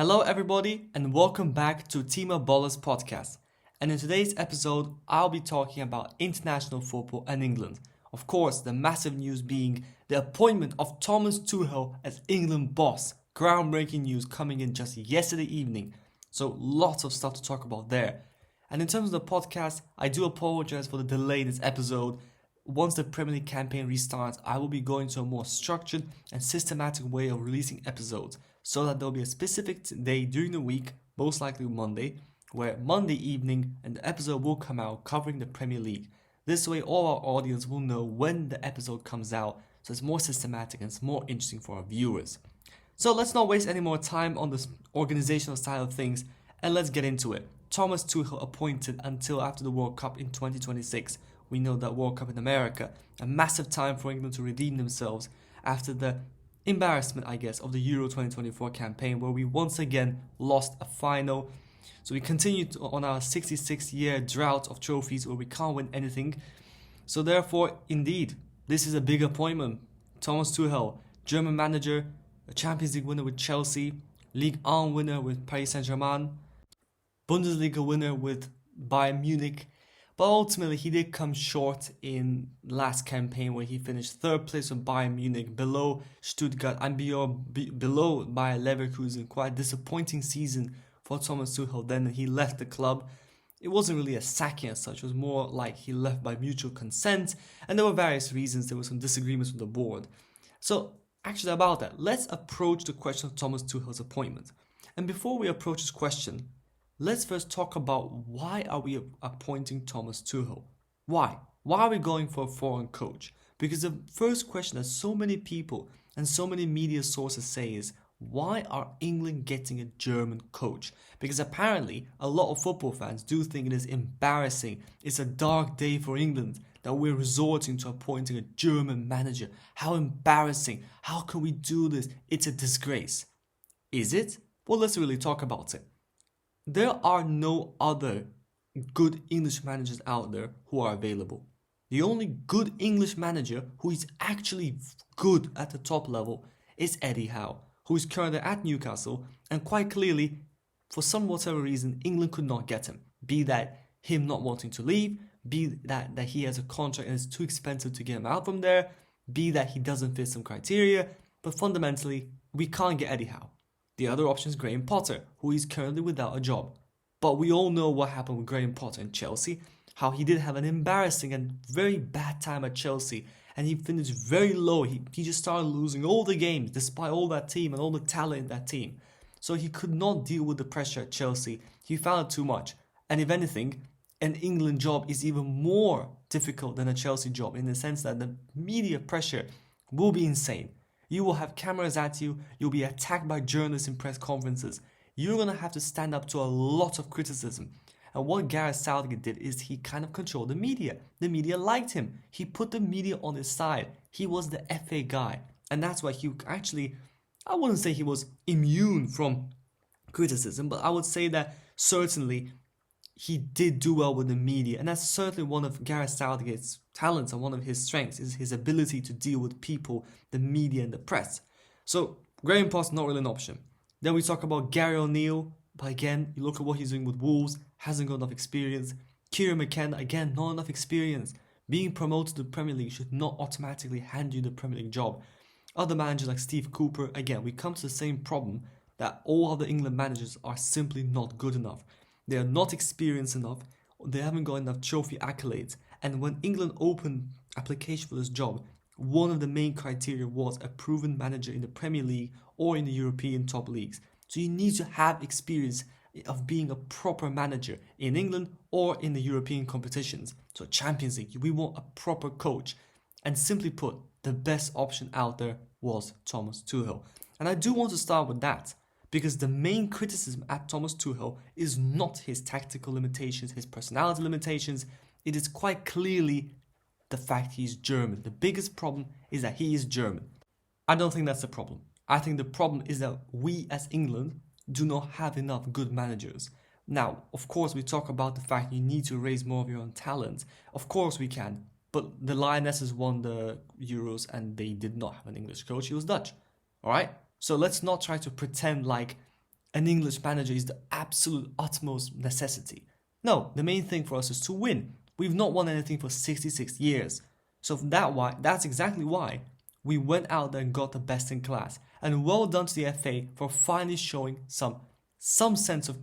Hello, everybody, and welcome back to Tima podcast. And in today's episode, I'll be talking about international football and England. Of course, the massive news being the appointment of Thomas Tuchel as England boss. Groundbreaking news coming in just yesterday evening. So lots of stuff to talk about there. And in terms of the podcast, I do apologize for the delay this episode. Once the Premier League campaign restarts, I will be going to a more structured and systematic way of releasing episodes so that there'll be a specific day during the week, most likely Monday, where Monday evening an episode will come out covering the Premier League. This way all our audience will know when the episode comes out, so it's more systematic and it's more interesting for our viewers. So let's not waste any more time on this organizational side of things and let's get into it. Thomas Tuchel appointed until after the World Cup in 2026. We know that World Cup in America, a massive time for England to redeem themselves after the embarrassment, I guess, of the Euro 2024 campaign where we once again lost a final. So we continued on our 66-year drought of trophies where we can't win anything. So therefore, indeed, this is a big appointment. Thomas Tuchel, German manager, a Champions League winner with Chelsea, Ligue 1 winner with Paris Saint-Germain, Bundesliga winner with Bayern Munich. But ultimately, he did come short in last campaign where he finished third place with Bayern Munich, below Stuttgart and below Bayer Leverkusen. Quite a disappointing season for Thomas Tuchel. Then he left the club. It wasn't really a sacking as such. It was more like he left by mutual consent. And there were various reasons. There were some disagreements with the board. So actually about that, let's approach the question of Thomas Tuchel's appointment. And before we approach this question, let's first talk about why are we appointing Thomas Tuchel? Why? Why are we going for a foreign coach? Because the first question that so many people and so many media sources say is, why are England getting a German coach? Because apparently a lot of football fans do think it is embarrassing. It's a dark day for England that we're resorting to appointing a German manager. How embarrassing. How can we do this? It's a disgrace. Is it? Well, let's really talk about it. There are no other good English managers out there who are available. The only good English manager who is actually good at the top level is Eddie Howe, who is currently at Newcastle, and quite clearly, for some whatever reason, England could not get him. Be that him not wanting to leave, be that he has a contract and it's too expensive to get him out from there, be that he doesn't fit some criteria, but fundamentally, we can't get Eddie Howe. The other option is Graham Potter, who is currently without a job. But we all know what happened with Graham Potter in Chelsea, how he did have an embarrassing and very bad time at Chelsea, and he finished very low. He just started losing all the games despite all that team and all the talent in that team. So he could not deal with the pressure at Chelsea. He found it too much. And if anything, an England job is even more difficult than a Chelsea job in the sense that the media pressure will be insane. You will have cameras at you, you'll be attacked by journalists in press conferences. You're going to have to stand up to a lot of criticism. And what Gareth Southgate did is he kind of controlled the media. The media liked him. He put the media on his side. He was the FA guy. And that's why he actually, I wouldn't say he was immune from criticism, but I would say that certainly he did do well with the media. And that's certainly one of Gareth Southgate's talents and one of his strengths is his ability to deal with people, the media and the press. So Graham Potter's not really an option. Then we talk about Gary O'Neill, but again, you look at what he's doing with Wolves, hasn't got enough experience. Kieran McKenna, again, not enough experience. Being promoted to the Premier League should not automatically hand you the Premier League job. Other managers like Steve Cooper, again, we come to the same problem that all other England managers are simply not good enough. They are not experienced enough, they haven't got enough trophy accolades. And when England opened application for this job, one of the main criteria was a proven manager in the Premier League or in the European top leagues. So you need to have experience of being a proper manager in England or in the European competitions. So Champions League, we want a proper coach. And simply put, the best option out there was Thomas Tuchel. And I do want to start with that, because the main criticism at Thomas Tuchel is not his tactical limitations, his personality limitations. It is quite clearly the fact he's German. The biggest problem is that he is German. I don't think that's the problem. I think the problem is that we as England do not have enough good managers. Now, of course, we talk about the fact you need to raise more of your own talent. Of course we can. But the Lionesses won the Euros and they did not have an English coach. He was Dutch. All right? So let's not try to pretend like an English manager is the absolute utmost necessity. No, the main thing for us is to win. We've not won anything for 66 years. So that's exactly why we went out there and got the best in class. And well done to the FA for finally showing some sense of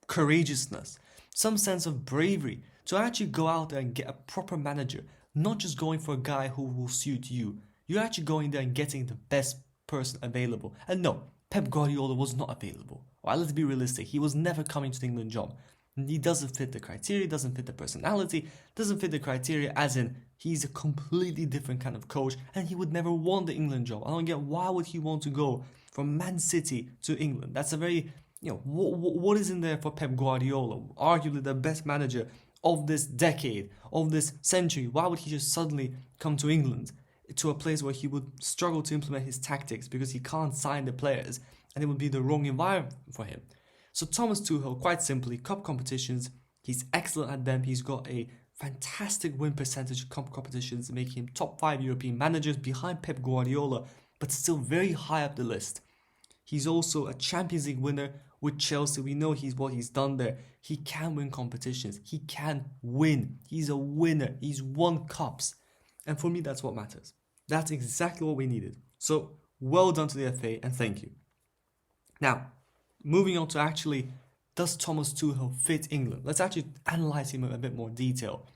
courageousness, some sense of bravery to actually go out there and get a proper manager, not just going for a guy who will suit you. You're actually going there and getting the best person available. And no, Pep Guardiola was not available. Alright, let's be realistic. He was never coming to the England job. He doesn't fit the criteria, doesn't fit the personality, doesn't fit the criteria as in he's a completely different kind of coach and he would never want the England job. I don't get why would he want to go from Man City to England. That's a very, what is in there for Pep Guardiola? Arguably the best manager of this decade, of this century. Why would he just suddenly come to England, to a place where he would struggle to implement his tactics because he can't sign the players and it would be the wrong environment for him? So Thomas Tuchel, quite simply, cup competitions, he's excellent at them. He's got a fantastic win percentage in cup competitions, making him top 5 European managers behind Pep Guardiola, but still very high up the list. He's also a Champions League winner with Chelsea. We know what he's done there. He can win competitions. He can win. He's a winner. He's won cups. And for me, that's what matters. That's exactly what we needed. So well done to the FA and thank you. Now, moving on to actually, does Thomas Tuchel fit England? Let's actually analyze him in a bit more detail.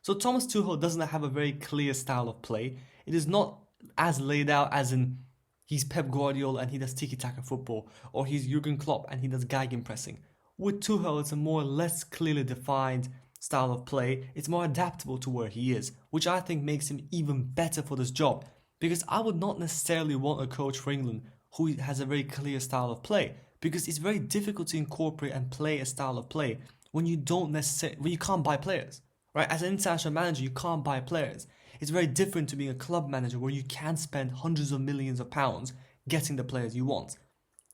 So Thomas Tuchel doesn't have a very clear style of play. It is not as laid out as in he's Pep Guardiola and he does tiki-taka football, or he's Jurgen Klopp and he does gegenpressing. With Tuchel, it's a more less clearly defined style of play. It's more adaptable to where he is, which I think makes him even better for this job, because I would not necessarily want a coach for England who has a very clear style of play, because it's very difficult to incorporate and play a style of play when you can't buy players, right? As an international manager, you can't buy players. It's very different to being a club manager where you can spend hundreds of millions of pounds getting the players you want.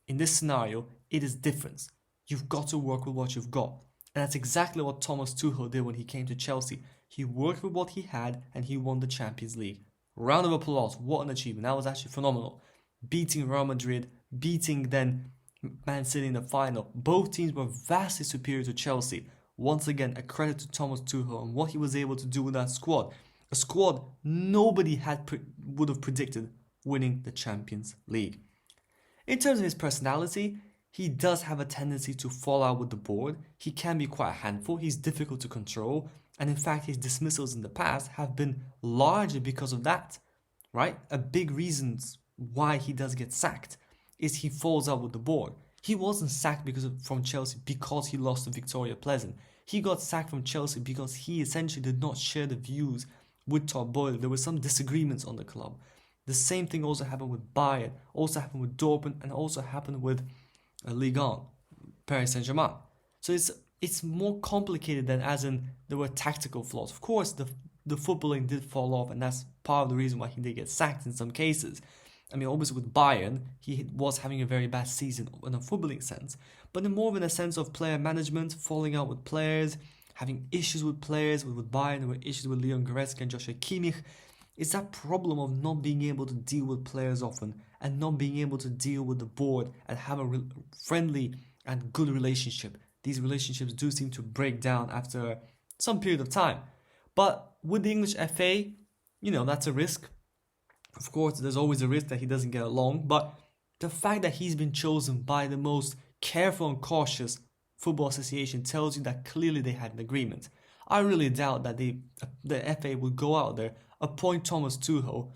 In this scenario, it is different. You've got to work with what you've got. And that's exactly what Thomas Tuchel did when he came to Chelsea. He worked with what he had and he won the Champions League. Round of applause. What an achievement. That was actually phenomenal. Beating Real Madrid, beating then Man City in the final. Both teams were vastly superior to Chelsea. Once again, a credit to Thomas Tuchel and what he was able to do with that squad. A squad nobody would have predicted winning the Champions League. In terms of his personality, he does have a tendency to fall out with the board. He can be quite a handful. He's difficult to control. And in fact, his dismissals in the past have been largely because of that, right? A big reason why he does get sacked is he falls out with the board. He wasn't sacked from Chelsea because he lost to Victoria Pleasant. He got sacked from Chelsea because he essentially did not share the views with Todd Boehly. There were some disagreements on the club. The same thing also happened with Bayern, also happened with Dortmund, and also happened with Ligue 1, Paris Saint-Germain. So it's more complicated than as in there were tactical flaws. Of course, the footballing did fall off, and that's part of the reason why he did get sacked in some cases. I mean, obviously with Bayern, he was having a very bad season in a footballing sense. But more in a sense of player management, falling out with players, having issues with players. With Bayern, there were issues with Leon Goretzka and Joshua Kimmich. It's that problem of not being able to deal with players often and not being able to deal with the board and have a friendly and good relationship. These relationships do seem to break down after some period of time. But with the English FA, that's a risk. Of course, there's always a risk that he doesn't get along, but the fact that he's been chosen by the most careful and cautious football association tells you that clearly they had an agreement. I really doubt that the FA would go out there, appoint Thomas Tuchel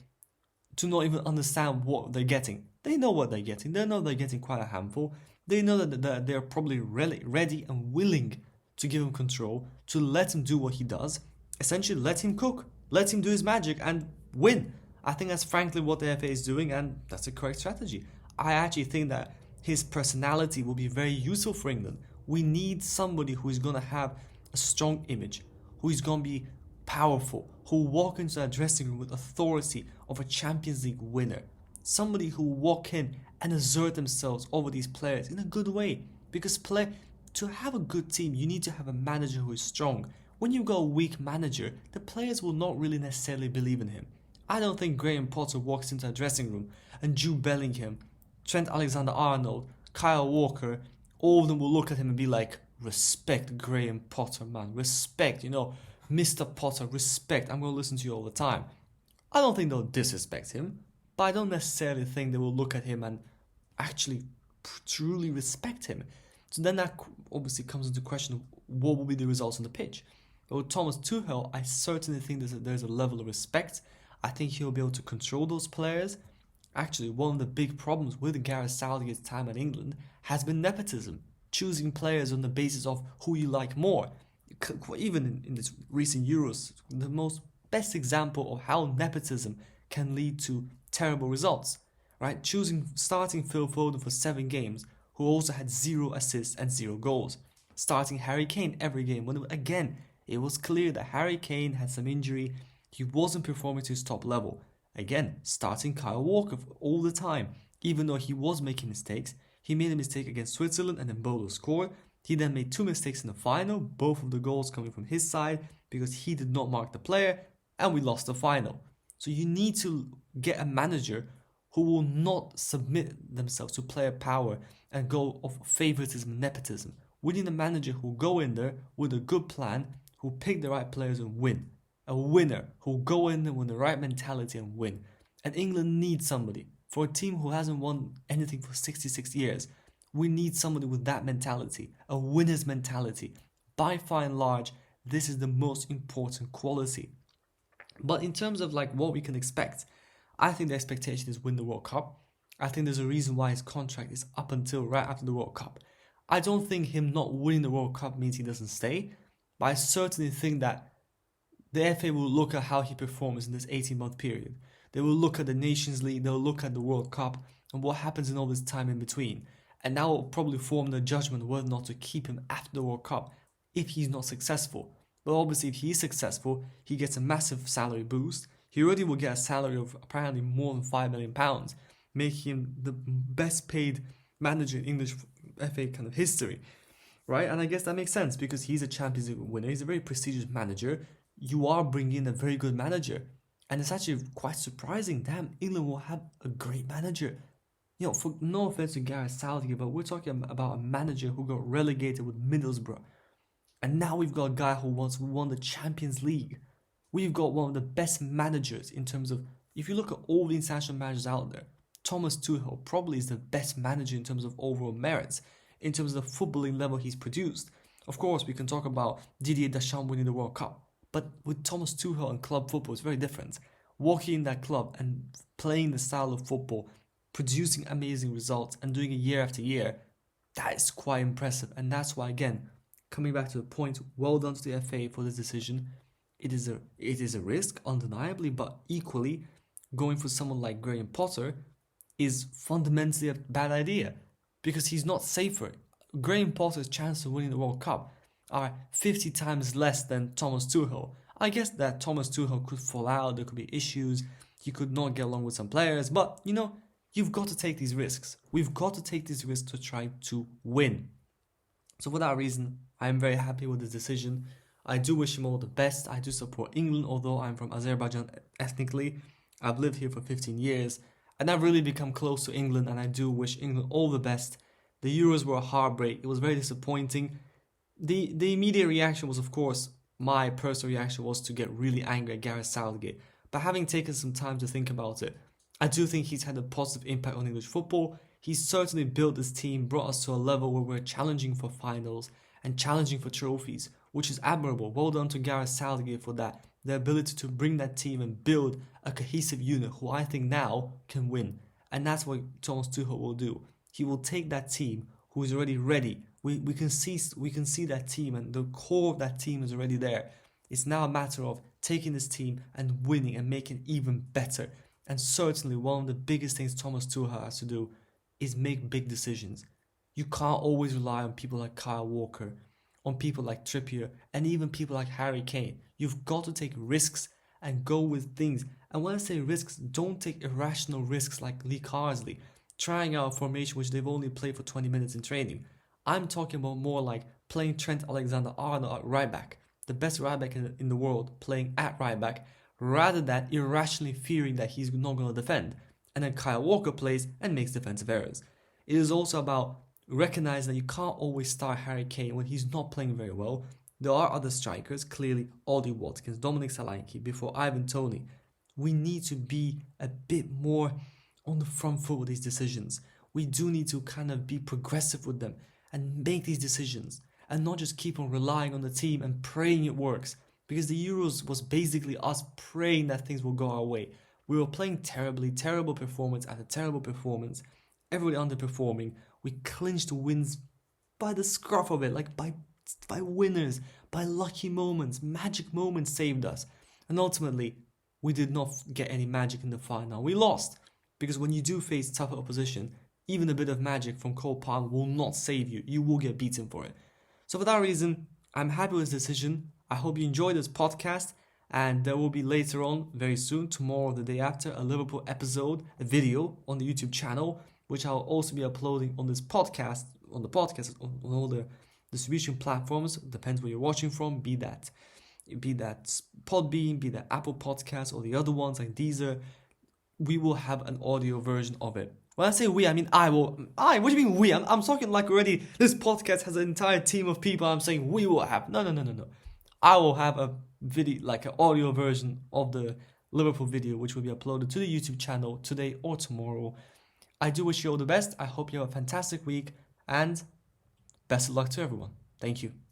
to not even understand what they're getting. They know what they're getting. They know they're getting quite a handful. They know that they're probably ready and willing to give him control, to let him do what he does. Essentially, let him cook, let him do his magic and win. I think that's frankly what the FA is doing, and that's a correct strategy. I actually think that his personality will be very useful for England. We need somebody who is going to have a strong image, who is going to be powerful, who will walk into that dressing room with authority of a Champions League winner. Somebody who will walk in and assert themselves over these players in a good way. Because to have a good team, you need to have a manager who is strong. When you've got a weak manager, the players will not really necessarily believe in him. I don't think Graham Potter walks into a dressing room and Jude Bellingham, Trent Alexander-Arnold, Kyle Walker, all of them will look at him and be like, respect Graham Potter, man. Respect, Mr. Potter, respect. I'm going to listen to you all the time. I don't think they'll disrespect him, but I don't necessarily think they will look at him and actually truly respect him. So then that obviously comes into question of what will be the results on the pitch. But with Thomas Tuchel, I certainly think there's a level of respect. I think he'll be able to control those players. Actually, one of the big problems with Gareth Southgate's time at England has been nepotism, choosing players on the basis of who you like more. Even in this recent Euros, the best example of how nepotism can lead to terrible results, right? Starting Phil Foden for 7 games, who also had 0 assists and 0 goals. Starting Harry Kane every game, when again, it was clear that Harry Kane had some injury, he wasn't performing to his top level. Again, starting Kyle Walker all the time, even though he was making mistakes. He made a mistake against Switzerland and then Bodo scored. He then made 2 mistakes in the final, both of the goals coming from his side because he did not mark the player, and we lost the final. So you need to get a manager who will not submit themselves to player power and go of favoritism and nepotism. We need a manager who will go in there with a good plan, who will pick the right players and win. A winner who will go in there with the right mentality and win. And England needs somebody. For a team who hasn't won anything for 66 years, we need somebody with that mentality, a winner's mentality. By far and large, this is the most important quality. But in terms of what we can expect, I think the expectation is win the World Cup. I think there's a reason why his contract is up until right after the World Cup. I don't think him not winning the World Cup means he doesn't stay, but I certainly think that the FA will look at how he performs in this 18-month period. They will look at the Nations League, they'll look at the World Cup, and what happens in all this time in between. And that will probably form the judgment whether or not to keep him after the World Cup if he's not successful. But obviously, if he is successful, he gets a massive salary boost. He already will get a salary of apparently more than £5 million, making him the best paid manager in English FA kind of history, right? And I guess that makes sense because he's a Champions League winner. He's a very prestigious manager. You are bringing in a very good manager. And it's actually quite surprising. Damn, England will have a great manager. For no offense to Gareth Southgate, but we're talking about a manager who got relegated with Middlesbrough. And now we've got a guy who won the Champions League. We've got one of the best managers in terms of, if you look at all the international managers out there, Thomas Tuchel probably is the best manager in terms of overall merits, in terms of the footballing level he's produced. Of course, we can talk about Didier Deschamps winning the World Cup, but with Thomas Tuchel and club football, it's very different. Walking in that club and playing the style of football, producing amazing results and doing it year after year, that is quite impressive. And that's why, again, coming back to the point, well done to the FA for this decision. It is a risk, undeniably, but equally, going for someone like Graham Potter is fundamentally a bad idea because he's not safer. Graham Potter's chances of winning the World Cup are 50 times less than Thomas Tuchel. I guess that Thomas Tuchel could fall out, there could be issues, he could not get along with some players, but you've got to take these risks. We've got to take these risks to try to win. So for that reason, I am very happy with this decision. I do wish him all the best. I do support England, although I'm from Azerbaijan ethnically. I've lived here for 15 years, and I've really become close to England, and I do wish England all the best. The Euros were a heartbreak. It was very disappointing. The immediate reaction was, of course, my personal reaction was to get really angry at Gareth Southgate. But having taken some time to think about it, I do think he's had a positive impact on English football. He's certainly built this team, brought us to a level where we're challenging for finals and challenging for trophies, which is admirable. Well done to Gareth Southgate for that. The ability to bring that team and build a cohesive unit who I think now can win. And that's what Thomas Tuchel will do. He will take that team who is already ready. We can see that team, and the core of that team is already there. It's now a matter of taking this team and winning and making it even better. And certainly one of the biggest things Thomas Tuchel has to do is make big decisions. You can't always rely on people like Kyle Walker, on people like Trippier, and even people like Harry Kane. You've got to take risks and go with things. And when I say risks, don't take irrational risks like Lee Carsley, trying out a formation which they've only played for 20 minutes in training. I'm talking about more like playing Trent Alexander-Arnold at right back, the best right back in the world, playing at right back, rather than irrationally fearing that he's not going to defend. And then Kyle Walker plays and makes defensive errors. It is also about recognize that you can't always start Harry Kane when he's not playing very well. There are other strikers, clearly Ollie Watkins, Dominic Solanke, before Ivan Toney. We need to be a bit more on the front foot with these decisions. We do need to kind of be progressive with them and make these decisions and not just keep on relying on the team and praying it works. Because the Euros was basically us praying that things will go our way. We were playing terribly, terrible performance after terrible performance, everybody underperforming. We clinched wins by the scruff of it, like by winners, by lucky moments. Magic moments saved us. And ultimately, we did not get any magic in the final. We lost. Because when you do face tougher opposition, even a bit of magic from Cole Palmer will not save you. You will get beaten for it. So for that reason, I'm happy with this decision. I hope you enjoyed this podcast. And there will be later on, very soon, tomorrow or the day after, a Liverpool episode, a video on the YouTube channel, which I'll also be uploading on this podcast, on all the distribution platforms. Depends where you're watching from, be that Podbean, be that Apple Podcasts, or the other ones like Deezer. We will have an audio version of it. When I say we, I mean I will. What do you mean we? I'm talking like already this podcast has an entire team of people. I'm saying we will have. No. I will have a video, like an audio version of the Liverpool video, which will be uploaded to the YouTube channel today or tomorrow. I do wish you all the best. I hope you have a fantastic week and best of luck to everyone. Thank you.